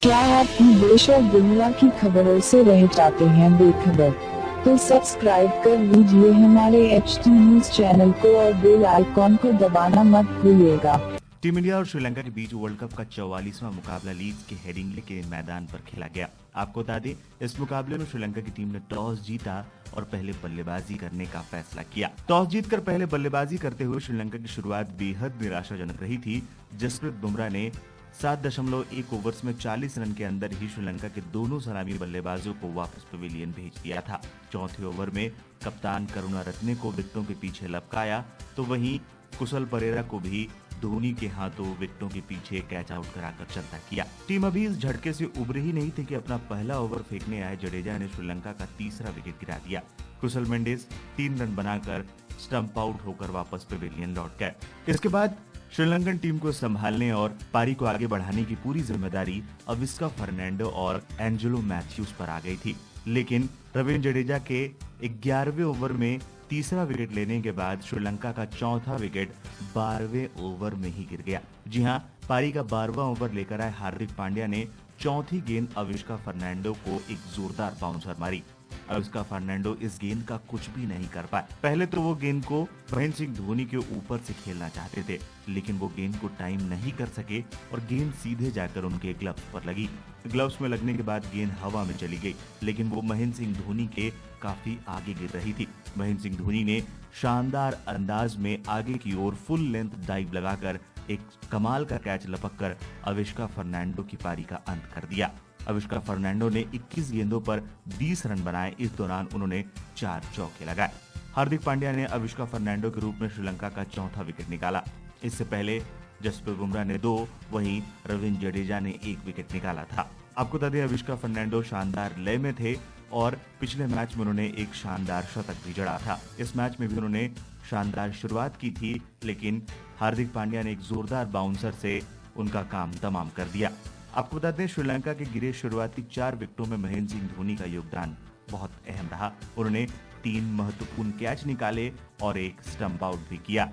क्या आप देश और दुनिया की खबरों से रह जाते हैं बेखबर? तो सब्सक्राइब कर लीजिए हमारे HT न्यूज चैनल को और बेल आइकॉन को दबाना मत भूलिएगा। टीम इंडिया और श्रीलंका के बीच वर्ल्ड कप का 44वां मुकाबला लीड्स के हेडिंग्ले के मैदान पर खेला गया। आपको बता दें, इस मुकाबले में श्रीलंका की टीम ने टॉस जीता और पहले बल्लेबाजी करने का फैसला किया। टॉस जीतकर पहले बल्लेबाजी करते हुए श्रीलंका की शुरुआत बेहद निराशाजनक रही थी। जसप्रीत बुमराह ने 7.1 ओवर्स में 40 रन के अंदर ही श्रीलंका के दोनों सलामी बल्लेबाजों को वापस पवेलियन भेज दिया था। चौथे ओवर में कप्तान करुणारत्ने को विकेटों के पीछे लपकाया, तो वहीं कुशल परेरा को भी धोनी के हाथों विकेटों के पीछे कैच आउट कराकर चलता किया। टीम अभी इस झटके से उभरी ही नहीं थी कि अपना पहला ओवर फेंकने आए जडेजा ने श्रीलंका का तीसरा विकेट गिरा दिया। कुशल मेंडिस 3 रन बनाकर स्टंप आउट होकर वापस पवेलियन लौट गए। इसके बाद श्रीलंकन टीम को संभालने और पारी को आगे बढ़ाने की पूरी जिम्मेदारी अविस्का फर्नांडो और एंजेलो मैथ्यूज पर आ गई थी, लेकिन रविंद्र जडेजा के 11वें ओवर में तीसरा विकेट लेने के बाद श्रीलंका का चौथा विकेट 12वें ओवर में ही गिर गया। जी हां, पारी का 12वां ओवर लेकर आए हार्दिक पांड्या ने चौथी गेंद अविस्का फर्नांडो को एक जोरदार बाउंसर मारी। अविस्का फर्नांडो इस गेंद का कुछ भी नहीं कर पाए। पहले तो वो गेंद को महेंद्र सिंह धोनी के ऊपर से खेलना चाहते थे, लेकिन वो गेंद को टाइम नहीं कर सके और गेंद सीधे जाकर उनके ग्लव्स पर लगी। ग्लव्स में लगने के बाद गेंद हवा में चली गई, लेकिन वो महेंद्र सिंह धोनी के काफी आगे गिर रही थी। महेंद्र सिंह धोनी ने शानदार अंदाज में आगे की ओर फुल लेंथ डाइव लगाकर एक कमाल का कैच लपककर अविस्का फर्नांडो की पारी का अंत कर दिया। अविस्का फर्नांडो ने 21 गेंदों पर 20 रन बनाए। इस दौरान उन्होंने 4 चौके लगाए। हार्दिक पांड्या ने अविस्का फर्नांडो के रूप में श्रीलंका का चौथा विकेट निकाला। इससे पहले जसप्रीत बुमराह ने 2, वहीं रविंद्र जडेजा ने 1 विकेट निकाला था। आपको बता दें, अविस्का फर्नांडो शानदार लय में थे और पिछले मैच में उन्होंने एक शानदार शतक भी जड़ा था। इस मैच में भी उन्होंने शानदार शुरुआत की थी, लेकिन हार्दिक पांड्या ने एक जोरदार बाउंसर से उनका काम तमाम कर दिया। आपको बता दें, श्रीलंका के गिरे शुरुआती 4 विकेटों में महेंद्र सिंह धोनी का योगदान बहुत अहम रहा। उन्होंने 3 महत्वपूर्ण कैच निकाले और एक स्टंप आउट भी किया।